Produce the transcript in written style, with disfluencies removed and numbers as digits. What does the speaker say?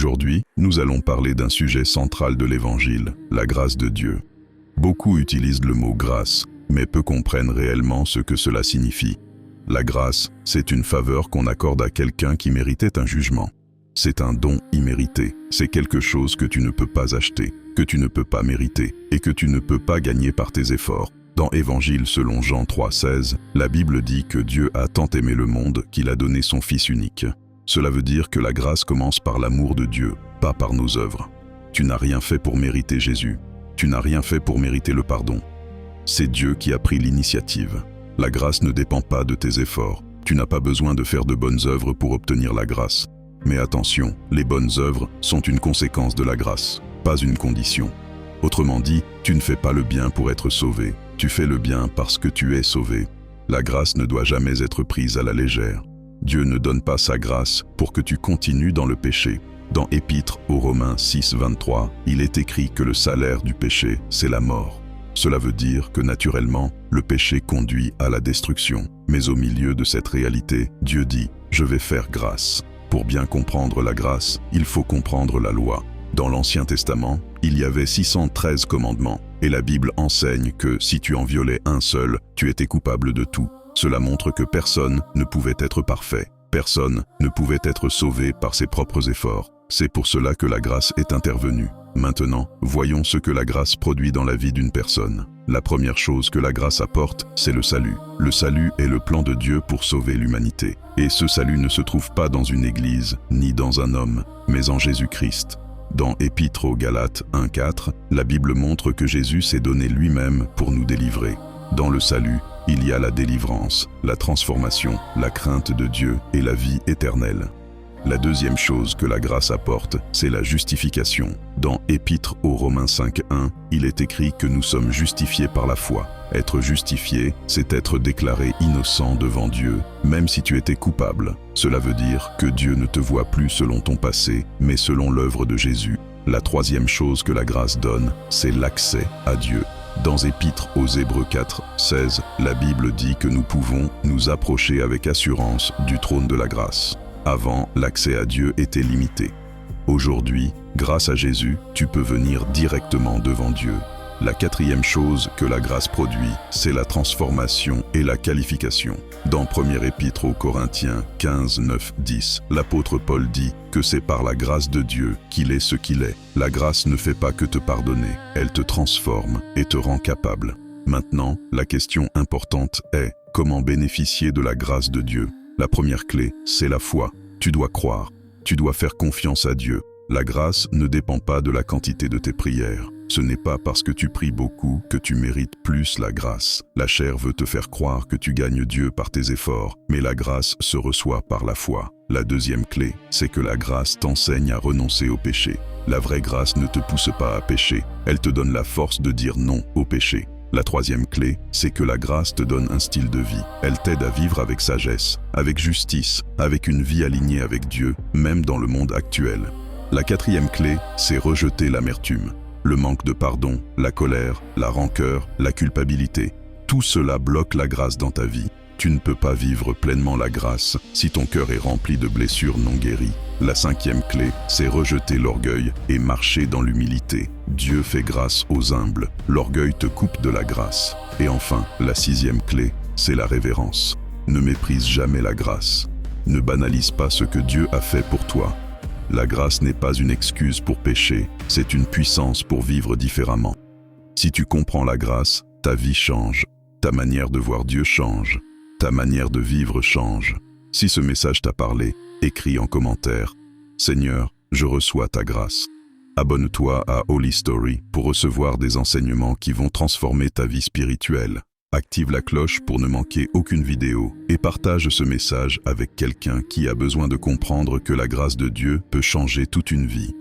Aujourd'hui, nous allons parler d'un sujet central de l'Évangile, la grâce de Dieu. Beaucoup utilisent le mot grâce, mais peu comprennent réellement ce que cela signifie. La grâce, c'est une faveur qu'on accorde à quelqu'un qui méritait un jugement. C'est un don immérité, c'est quelque chose que tu ne peux pas acheter, que tu ne peux pas mériter, et que tu ne peux pas gagner par tes efforts. Dans Évangile selon Jean 3,16, la Bible dit que Dieu a tant aimé le monde qu'il a donné son Fils unique. Cela veut dire que la grâce commence par l'amour de Dieu, pas par nos œuvres. Tu n'as rien fait pour mériter Jésus. Tu n'as rien fait pour mériter le pardon. C'est Dieu qui a pris l'initiative. La grâce ne dépend pas de tes efforts. Tu n'as pas besoin de faire de bonnes œuvres pour obtenir la grâce. Mais attention, les bonnes œuvres sont une conséquence de la grâce, pas une condition. Autrement dit, tu ne fais pas le bien pour être sauvé. Tu fais le bien parce que tu es sauvé. La grâce ne doit jamais être prise à la légère. Dieu ne donne pas sa grâce pour que tu continues dans le péché. Dans Épître aux Romains 6,23, il est écrit que le salaire du péché, c'est la mort. Cela veut dire que naturellement, le péché conduit à la destruction. Mais au milieu de cette réalité, Dieu dit « Je vais faire grâce ». Pour bien comprendre la grâce, il faut comprendre la loi. Dans l'Ancien Testament, il y avait 613 commandements, et la Bible enseigne que si tu en violais un seul, tu étais coupable de tout. Cela montre que personne ne pouvait être parfait. Personne ne pouvait être sauvé par ses propres efforts. C'est pour cela que la grâce est intervenue. Maintenant, voyons ce que la grâce produit dans la vie d'une personne. La première chose que la grâce apporte, c'est le salut. Le salut est le plan de Dieu pour sauver l'humanité. Et ce salut ne se trouve pas dans une église, ni dans un homme, mais en Jésus-Christ. Dans Épître aux Galates 1,4, la Bible montre que Jésus s'est donné lui-même pour nous délivrer. Dans le salut, il y a la délivrance, la transformation, la crainte de Dieu et la vie éternelle. La deuxième chose que la grâce apporte, c'est la justification. Dans Épître aux Romains 5,1, il est écrit que nous sommes justifiés par la foi. Être justifié, c'est être déclaré innocent devant Dieu, même si tu étais coupable. Cela veut dire que Dieu ne te voit plus selon ton passé, mais selon l'œuvre de Jésus. La troisième chose que la grâce donne, c'est l'accès à Dieu. Dans Épître aux Hébreux 4,16, la Bible dit que nous pouvons nous approcher avec assurance du trône de la grâce. Avant, l'accès à Dieu était limité. Aujourd'hui, grâce à Jésus, tu peux venir directement devant Dieu. La quatrième chose que la grâce produit, c'est la transformation et la qualification. Dans 1er Épître aux Corinthiens 15,9-10, l'apôtre Paul dit que c'est par la grâce de Dieu qu'il est ce qu'il est. La grâce ne fait pas que te pardonner, elle te transforme et te rend capable. Maintenant, la question importante est comment bénéficier de la grâce de Dieu. La première clé, c'est la foi. Tu dois croire, tu dois faire confiance à Dieu. La grâce ne dépend pas de la quantité de tes prières. Ce n'est pas parce que tu pries beaucoup que tu mérites plus la grâce. La chair veut te faire croire que tu gagnes Dieu par tes efforts, mais la grâce se reçoit par la foi. La deuxième clé, c'est que la grâce t'enseigne à renoncer au péché. La vraie grâce ne te pousse pas à pécher, elle te donne la force de dire non au péché. La troisième clé, c'est que la grâce te donne un style de vie. Elle t'aide à vivre avec sagesse, avec justice, avec une vie alignée avec Dieu, même dans le monde actuel. La quatrième clé, c'est rejeter l'amertume. Le manque de pardon, la colère, la rancœur, la culpabilité, tout cela bloque la grâce dans ta vie. Tu ne peux pas vivre pleinement la grâce si ton cœur est rempli de blessures non guéries. La cinquième clé, c'est rejeter l'orgueil et marcher dans l'humilité. Dieu fait grâce aux humbles, l'orgueil te coupe de la grâce. Et enfin, la sixième clé, c'est la révérence. Ne méprise jamais la grâce. Ne banalise pas ce que Dieu a fait pour toi. La grâce n'est pas une excuse pour pécher, c'est une puissance pour vivre différemment. Si tu comprends la grâce, ta vie change, ta manière de voir Dieu change, ta manière de vivre change. Si ce message t'a parlé, écris en commentaire « Seigneur, je reçois ta grâce ». Abonne-toi à Holy Story pour recevoir des enseignements qui vont transformer ta vie spirituelle. Active la cloche pour ne manquer aucune vidéo et partage ce message avec quelqu'un qui a besoin de comprendre que la grâce de Dieu peut changer toute une vie.